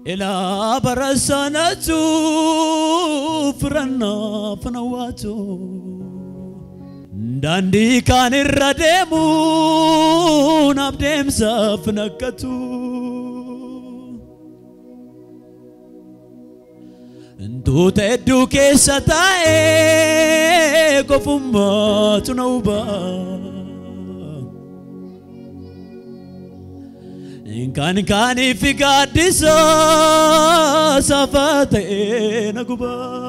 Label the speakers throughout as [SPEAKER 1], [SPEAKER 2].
[SPEAKER 1] إلى برسانة فرنا فنواتو داندي كان الردمو نبدم سفنكتو انتو تدو كيستاي كفمات نوبا إن كان في قادسة سفاتين نقبا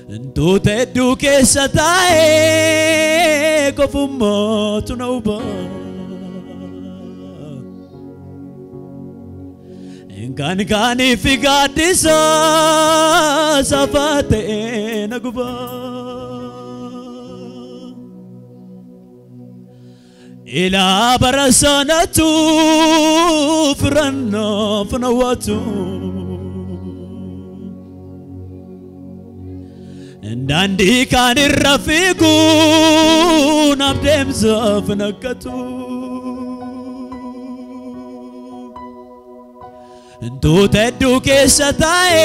[SPEAKER 1] انتو تدو كيستاي كفمات نوبا إن كان في قادسة سفاتين نقبا إلى برسانة فرنا فنواتو عندي كان الرفيق نبدم زفنكتو انتو تدو كيستاي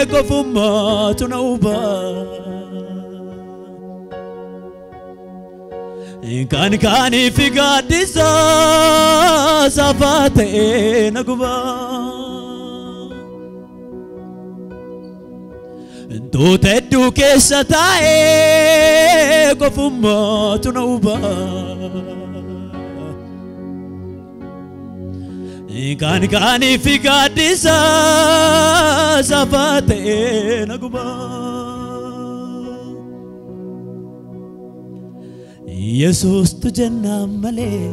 [SPEAKER 1] كفمات نوبا إن كان في قادسة سفاتين نقبا انتو تدو كيستاي كفمات نوبا إن كان في قادسة سفاتين نقبا يسوس تجنا ملي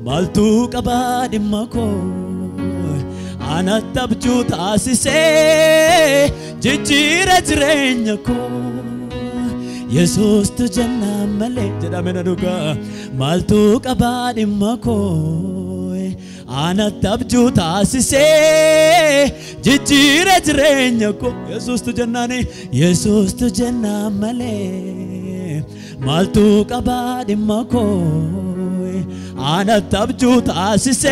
[SPEAKER 1] مالتو كباد مكو أنا تبجو تاسسي جيجيرة جرينيكو يسوس تجنا ملي جدا من دوكا مالتو كباد مكو أنا تبجو تاسسي جيجيرة جرينيكو يسوس تجنا ملي مالتو كباد مكو أنا تبجو تاسسي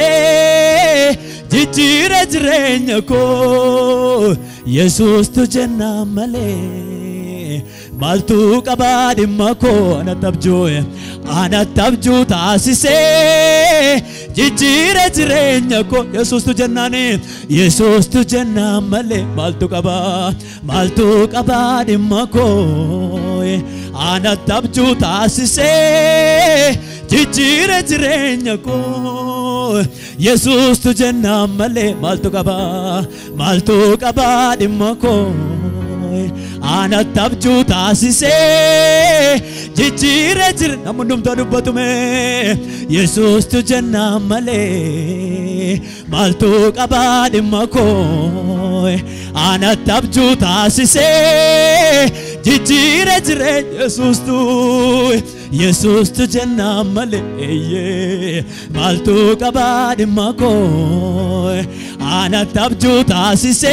[SPEAKER 1] جيجيرة جرينيكو يسوس تجنا ملي مالتو كباد مكو أنا تبجو تاسسي جيجيرة جرينيكو يسوس تجنا ملي مالتو كباد مكو أنا تبجو تاسسي جيجيرة جرينيكو يسوس تجنا ملي مالتو كباد مكو أنا تبجو تاسسي جيجيرة جرينيكو نمدم تدبتمي يسوس تجنا ملي مالتو كباد مكو أنا تبجو تاسسي جيجيرة جرينيكو يسوس تجنا ملي مالتو كباد مكو أنا تبجو تاسسي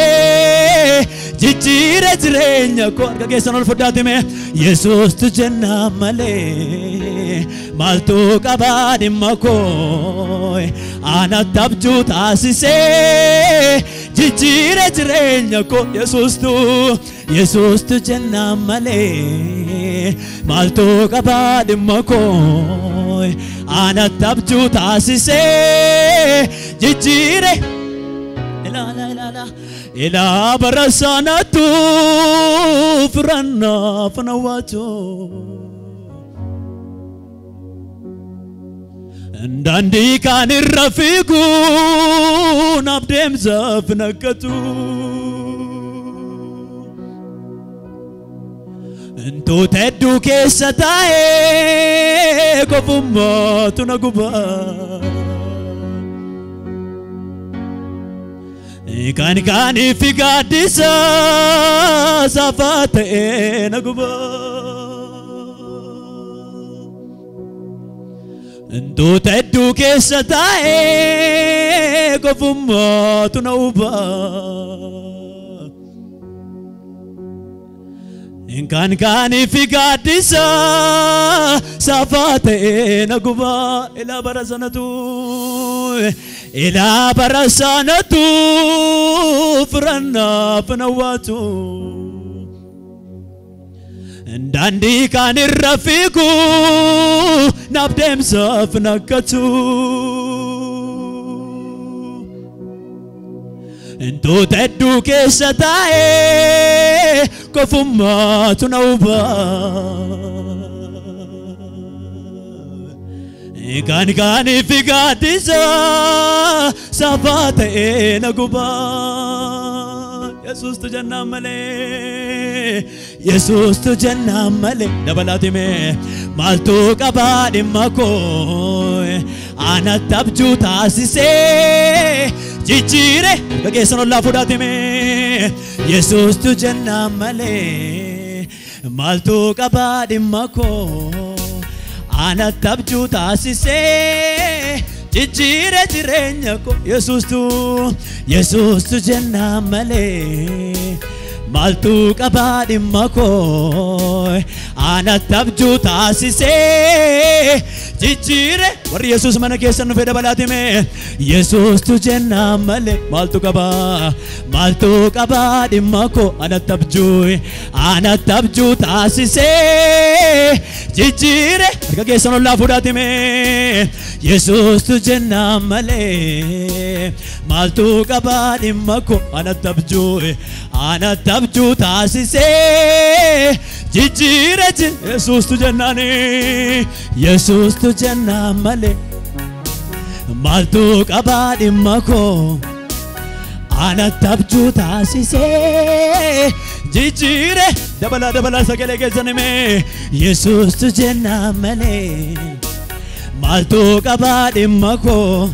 [SPEAKER 1] جيجيرة جرينيكو كيسان الفداتي يسوس تجنا ملي مالتو كباد مكو أنا تبجو تاسسي جيجيرة جرينيكو يسوس تجنا ملي مالتو كباد مكو أنا تبجو تاسسي جيجيرة لا إلى برسانة فرنا فنواتو عندي كان الرفيق نبدم زفنكتو انتو تدو كيستاي كفمات نقبا كان في قادسة سفاتين نقبا انتو تدو كيستاي كفمات نوبا Kan fi gaaddisa safaa ta'e naguba ila bara sanatu firannaaf nawwaatu daandii kan irra fiigu naaf deemsaaf nakkatu Intoota hedduu keessa taa'ee kofummaatu na hubaa Kan fi gaaddisa safaa ta'e nagubaa Yesuustu jennaan malee Yesuustu jennaan malee dabalaatime maaltu qabaa dhimma koo anatti abjuu taasisee Jijjiire gaggeessan ollaa fudhatime Yesuustu jennaan malee maaltu qabaa dhimma koo anatti abjuu taasisee Jijjiire jireenya koo Yesuustu jennaan malee maaltu qabaa dhimma koo anatti abjuu taasisee Jijjiire warri Yesuus mana keessan nu fedha balaatime Yesuustu jennaan malee maaltu qabaa dhimma koo anatti abjuu taasisee Jijjiire harka keessan ollaa fudhatime Yesuustu jennaan malee maaltu qabaa dhimma koo anatti abjuu taasisee Jijjiire Yesuustu jennaani Yesuustu jennaan malee maaltu qabaa dhimma koo anatti abjuu taasisee Jijjiire dabala sagalee keessanime Yesuustu jennaan malee maaltu qabaa dhimma koo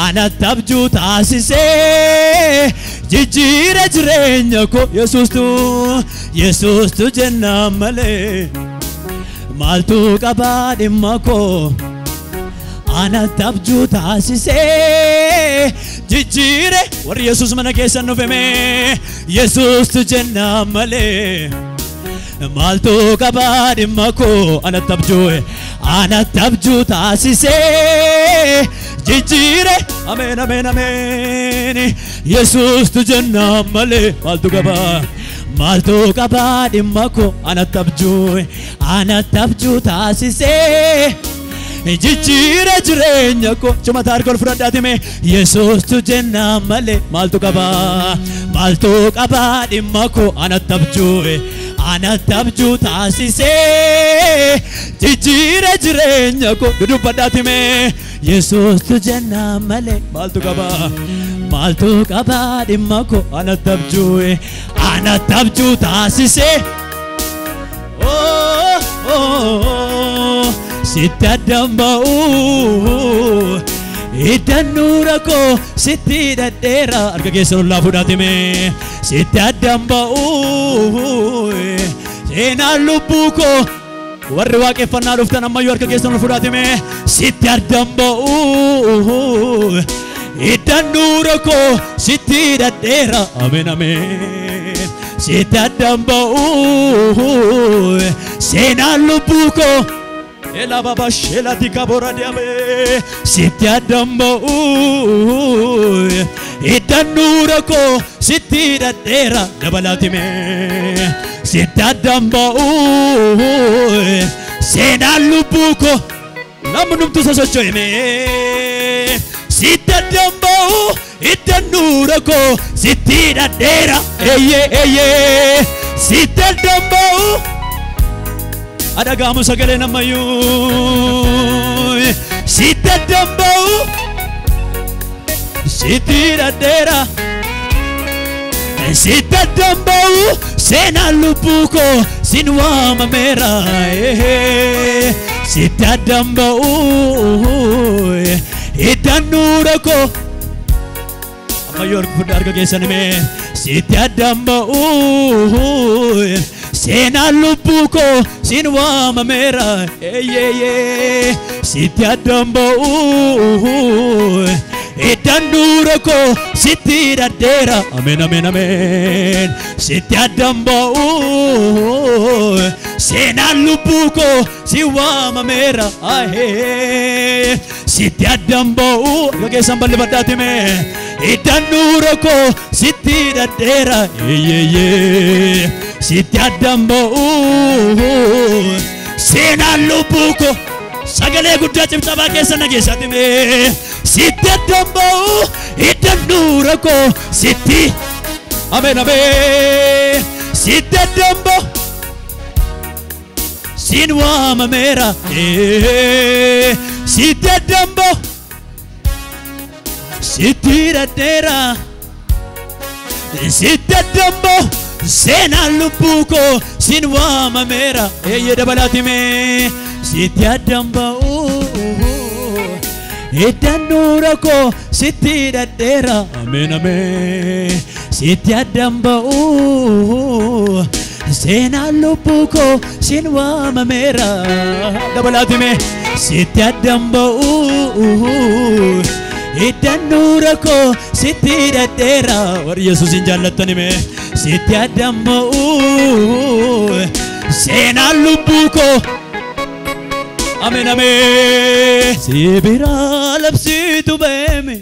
[SPEAKER 1] anatti abjuu taasisee Jijjiire jireenya koo Yesuustu jennaan malee maaltu qabaa dhimma koo anatti abjuu taasisee Jijjiire warri Yesuus mana keessan dhufeme Yesuustu jennaan malee maaltu qabaa dhimma koo anatti abjuu taasisee Jijjiire amen Yesuustu jennaan malee maaltu qabaa dhimma koo anatti abjuu taasisee Jijjiire jireenya koo cuma taarikol fudhadhaatime Yesuustu jennaan malee maaltu qabaa dhimma koo anatti abjuu taasisee Jijjiire jireenya koo dudubbadhaatime Yesuustu jennaan malee maaltu qabaa dhimma koo anatti abjuu taasisee Sitti addaan ba'u iddannuura koo sitti dhadheera harka keessan ollaa fudhatime sitti addaan ba'u seenaan lubbuu koo warri waaqeffannaa dhuftan ammayyuu harka keessan ol fudhatime sitti addaan ba'u iddannuura koo sitti dhadheera amen sitti addaan ba'u seenaan lubbuu koo Ela baba shela tikabora diame sitti addaan ba'u iddannuura koo sitti dhadheera dabalaatime sitti addaan ba'u seenaan lubbuu koo namni numtu sosocho'ime sitti addaan ba'u iddannuura koo sitti dhadheera eeyyee sitti addaan ba'u Adagamu sagalee namayyuu sitti addaan ba'u sitti dhadheera sitti addaan ba'u seenaan lubbuu koo sin waamameera sitti addaan ba'u iddannuura koo ammayyuu harka keessanime sitti addaan ba'u seenaan lubbuu koo sin waamameera sitti addaan ba'u Idandurako sitira dera amen amen amen sitti adambo sena lubuko siwama mera ahe sitti adambo yoge sambal badati me Idandurako sitira dera ye sitti adambo sena lubuko sagale gudda cimtaba keessa nageessati me sitti adambo idandurako sitti amen amen sitti adambo sinwama mera sitti adambo sitti radera sitti adambo sena lubuko sinwama mera ye dabalati me sitti adambo Idandurako sitti radera amen amen sitti adambo sena lubuko sinwama mera dabalati me sitti adambo Idandurako sitti radera war Jesus injallatani me sitti adambo sena lubuko amen amen sibira labsitu bemi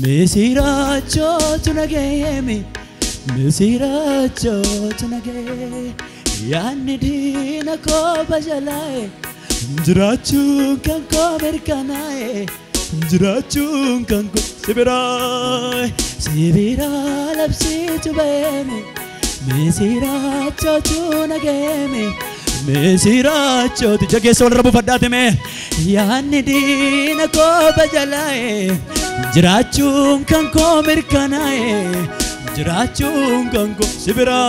[SPEAKER 1] misiracho tunagemi misiracho tunage yanni dina ko bajalae jirachun kanko berkanae jirachun kanko sibira labsitu bemi misiracho tunagemi Mesiracho ti jage sol rabu fadate me yanni dina ko bajalae jirachun kanko merkanae jirachun kanko sibira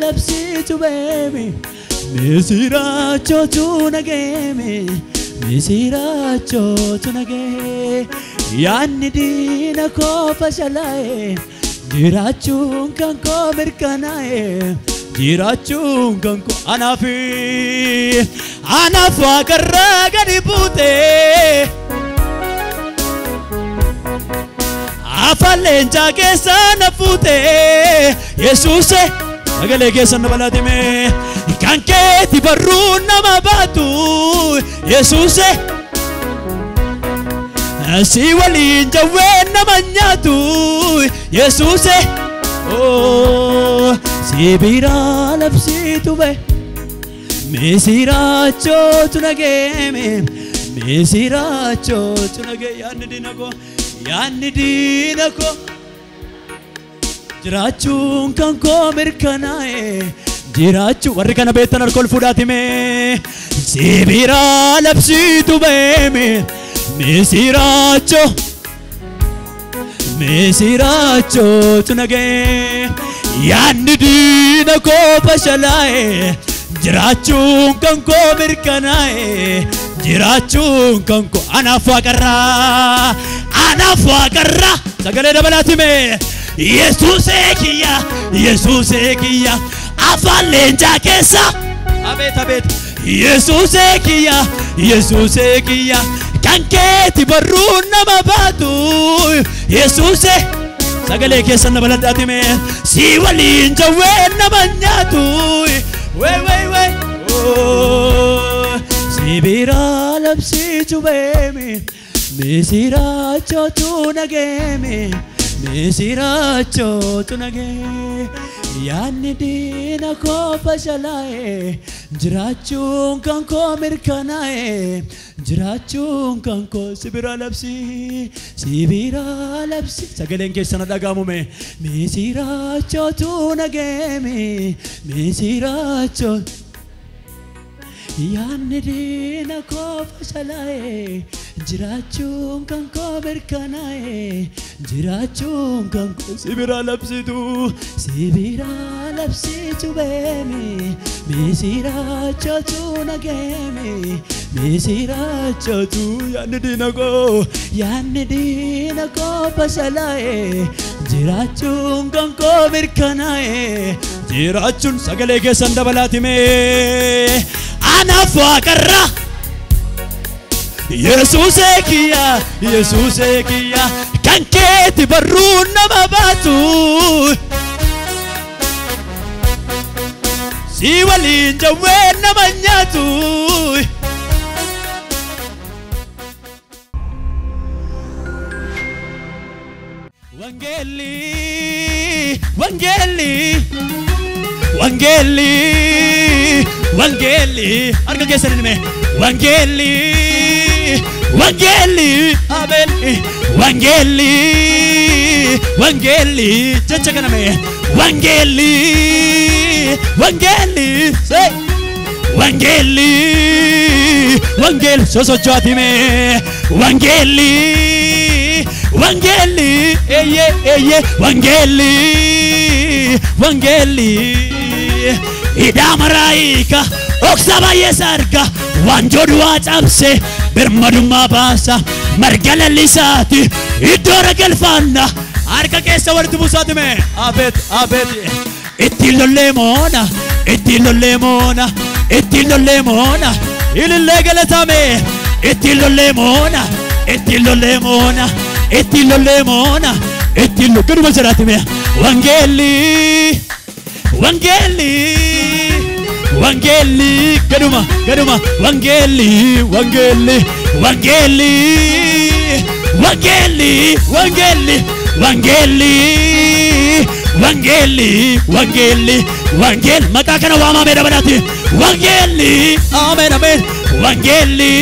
[SPEAKER 1] labsitu bemi mesiracho tunagemi mesiracho tunage yanni dina ko bajalae jirachun kanko merkanae jirachun kanko anafu akarra gadi bute afalenja kesa nafute Yesuse agale kesa nabalati me kanke tibarru namabatu Yesuse si walinja wena manyatu Yesuse oh sibira labsitu be mesiracho tunageme mesiracho tunage yanni dinako jirachun kanko merkanae jirachu warri kana betan arkol fudati me sibira labsitu be mesiracho tunage yanni dinako bashalae jirachun kanko merkanae jirachun kanko anafu akarra sagale dabalati me Yesuse kiya afalenja kesa abet Yesuse kiya kanke tibarru namabatu Yesuse sagale kesa nabaladati me si walinja wena manyatu we oh sibira labsitu bemi mesiracho tunagemi mesiracho tunage yanni dinako bashalae jirachun kanko merkanae jirachun kanko sibira labsi sagalen kesana dagamu me mesiracho tunagemi mesiracho yanni dinako bashalae jirachun kanko merkanae jirachun kanko sibira labsitu bemi mesiracho tunagemi mesiracho tu yanni dinako bashalae jirachun kanko merkanae jirachun sagale kesan dabalati me anafu akarra يسوع كيا يسوع كيا كان كيتي برونا ما باتو سيوالين جوين ما نياتو وانجيلي وانجيلي وانجيلي وانجيلي أرجع كيسر نمي وانجيلي وانجيلي آمين وانجيلي وانجيلي جتشك نمي وانجيلي وانجيلي سي وانجيلي وانجيلي سوسو جاتي مي وانجيلي وانجيلي ايه ايه وانجيلي وانجيلي إذا مرايكا أكسب يساركا وانجودوا أبسي برمدو ما باسا مرجل اللساتي إدورك الفانا أركا كيسا ورد بوساتي مي أبد أبد إتيلو الليمونا إتيلو الليمونا إتيلو الليمونا إلي اللي قلتامي إتيلو الليمونا إتيلو الليمونا إتيلو الليمونا إتيلو كنو مزراتي مي وانجيلي وانجيلي وانجيلي كدوما كدوما وانجيلي وانجيلي وانجيلي وانجيلي وانجيلي وانجيلي وانجيلي وانجيلي وانجيل متى كان واما ميدا بناتي وانجيلي آمين آمين وانجيلي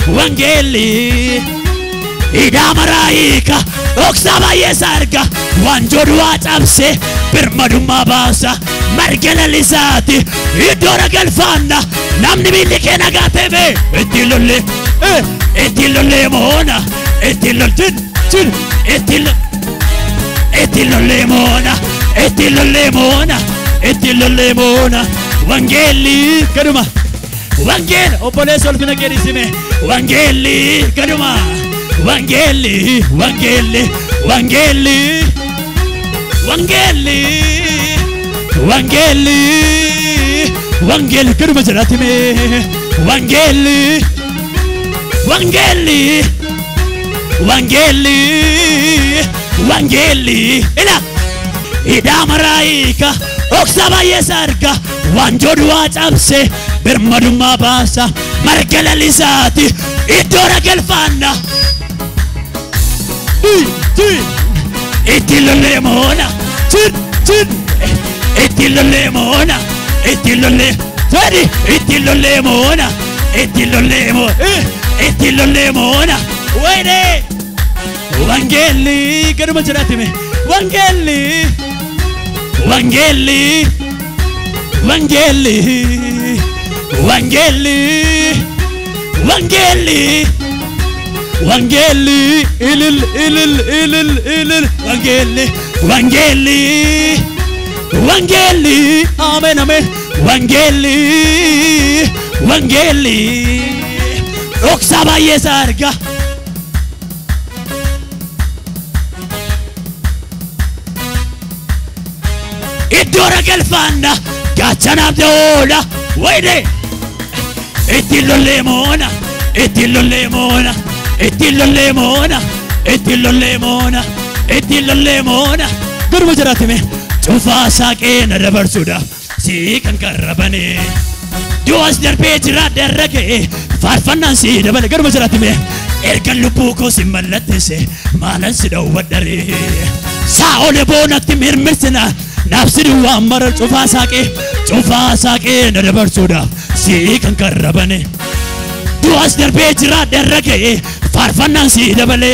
[SPEAKER 1] وانجيلي إذا مرايكا أكسبا يساركا وانجودوا أبسي برمدو ما باسا مرجل اللساتي إدورك الفانا نمني بيلي كينا قاتبي إتيلو اللي إتيلو الليمونا إتيلو الجن جن إتيلو إتيلو الليمونا إتيلو الليمونا إتيلو الليمونا وانجيلي كدوما وانجيل أوبوليس والفينا كيريسيمي وانجيلي كدوما وانجيلي وانجيلي وانجيلي وانجيلي وانجيلي وانجيلي كرمة جراتمي وانجيلي وانجيلي وانجيلي وانجيلي إلا إذا مرايكا أكسبا يساركا وانجودوا أبسي برمدو ما باسا مرجل اللساتي إدورك الفانا إتيلو الليمونا تن تن إتيلو الليمونا إتيلو الليمونا إتيلو الليمونا إتيلو الليمونا إتيلو الليمونا ويني وانجيلي كانوا مجراتي وانجيلي وانجيلي وانجيلي وانجيلي وانجيلي وانجيلي إلل إلل إلل إلل وانجيلي وانجيلي وانجيلي آمين آمين وانجيلي وانجيلي أكسبا يساركا إدورك الفانا كاتشانا بدولا ويني إتيلو الليمونا إتيلو الليمونا إتيلو الليمونا إتيلو الليمونا إتيلو الليمونا قرب جراتمي شوفا ساكين ربر سودا سيكن كربني جواز دربي جرات دركي فارفنان سي دبل قرب جراتمي إركن لبوكو سمالتسي مالن سدو ودري ساول بونا تمير مرسنا نفسي وامر شوفا ساكين ربر سودا سيكن كربني جواز دربي جرات دركي فارفنان سي دبل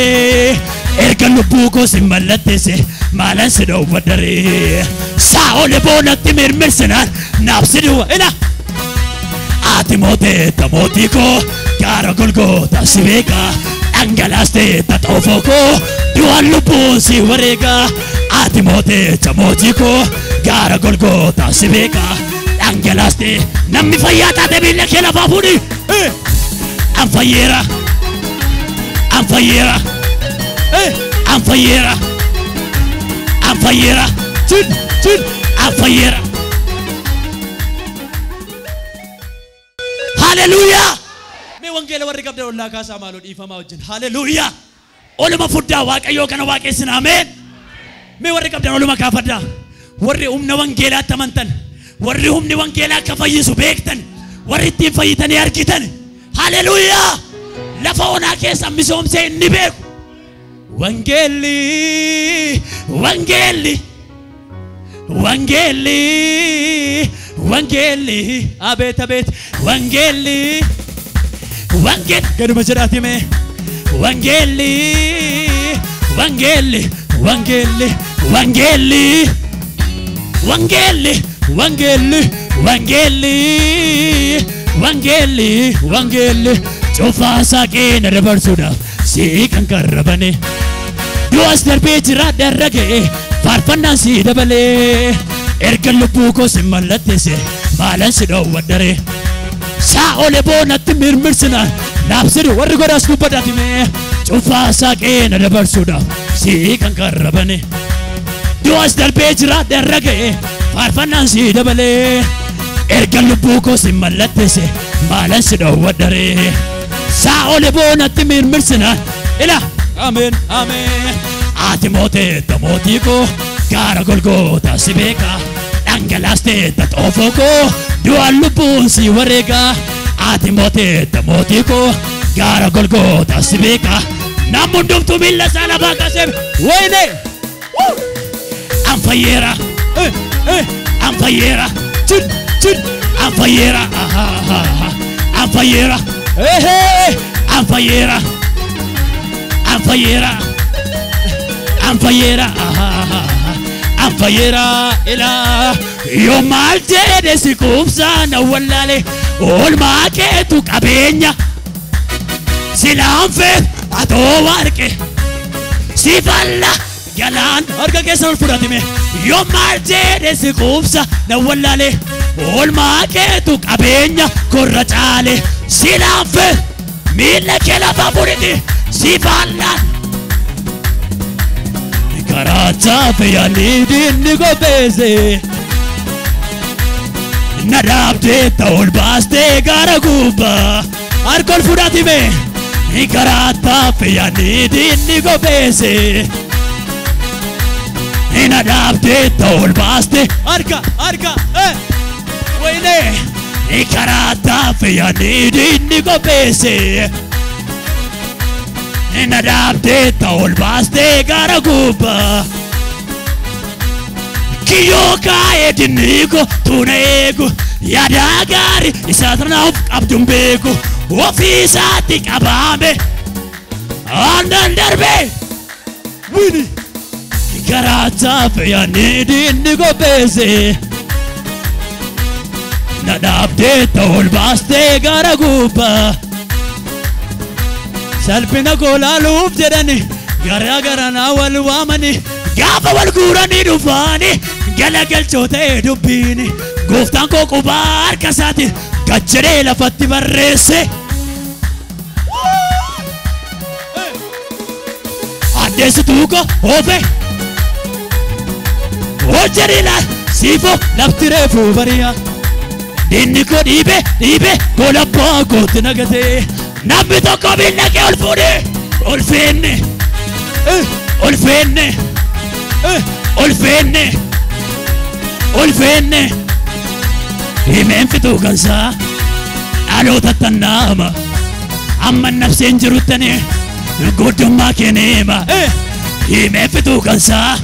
[SPEAKER 1] إركن لبوكو سمالتسي مالن سدو ودري ساول بونا تمير مرسنا نفسي إلا Atimote tamotiko Karo golgota siveka Angalaste tatofoko Duan lupu si warega Atimote tamotiko Karo golgota siveka Angalaste Nammi fayyata debille kela fafuni Anfayyera Anfayyera Anfayyera Anfayyera Tun tun Anfayyera Hallelujah! Me wangeela warri qabdan ollaa kaasaa maaloo dhiifamaa wajjin haleluuyaa oluma fuddaa waaqayyoo kana waaqessin ameen mee warri qabdan oluma kaafaddaa warri humna wangeelaatti amantan warri humni wangeelaa akka fayyisu beektan warri ittiin fayyitanii argitan haleluuyaa lafa onaa keessa misoomsee inni beeku wangeelli wangeelli wangeelli wangeelli abeet abeet wangeelli wangeelli gaduma jedhaati mee wangeelli wangeelli wangeelli wangeelli wangeelli wangeelli wangeelli wangeelli wangeelli cufaa saaqeen dabarsuudhaaf sii kan qarrabane du'as darbee jira darragee faarfannaan sii dabalee erga lubbuu koo si mallattise maalan si dhoowwadhare saa'olee boonatti mirmirsinaan naabsidu warri godhaas dubbadhaatime cufaa saaqeen dabarsuudhaaf sii kan qarrabane du'as darbee jira darragee faarfannaan sii dabalee erga lubbuu koo si mallattise maalan si dhoowwadhare saa'olee boonatti mirmirsinaan ila amen amen ati mooteetta mootii koo gaara golgoota si beeka dhangalaasteetta xoofoo koo du'aan lubbuun si wareega ati mooteetta mootii koo gaara golgoota si beeka namni hundumtuu miilla isaa lafaa kaasee wayne anfayyeera anfayyeera anfayyeera anfayyeera anfayyeera anfayyeera anfayyeera anfayyeera ila yoo maal jedhe si kubsaan awwallaale oolmaa keetu qabeenya silaan feet atoo warqe si falla galaan harka keessan ol fudhatime yoo maal jedhe si kubsaan awwallaale oolmaa keetu qabeenya korra caale silaan feet miila kee lafa fudhiti si fallaan Karacha feyani dinni gobeze Nadabde taol baste gara guba Arkol fudatime Karata feyani dinni gobeze Nadabde taol baste Arka Wayne Karata feyani dinni gobeze Nadabde taol baste gara guba Kiyoka edinigo tunego Yada gari isatranauf abdumbego Ofisati kabame Andan darbe Wini Karata feyani dinigo beze Nadabde taol baste gara guba Salpina kola loof jedhani gara gara na wal waamani gaafa wal guurani dhufani galagalchoota dubbiini gooftaan koo qubaa harka isaati gachadhee lafatti barreesse addeessituu koo oofe hojjedhila siifoo lafti reefuu bari'a dinni koo dhiibe kolabbaa kootti nagatee Namni tokko miila kee ol fuudhe ol feenne himeen fituu kansaa dhaloota tannaama amma nafseen jiruttani guddummaa kenneema himeen fituu kansaa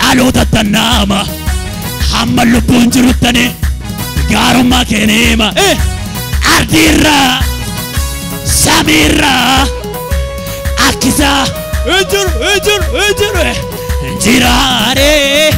[SPEAKER 1] dhaloota tannaama amma lubbuun jiruttani gaarummaa kenneema ardiirraa Samira Akisa Ejur Jirare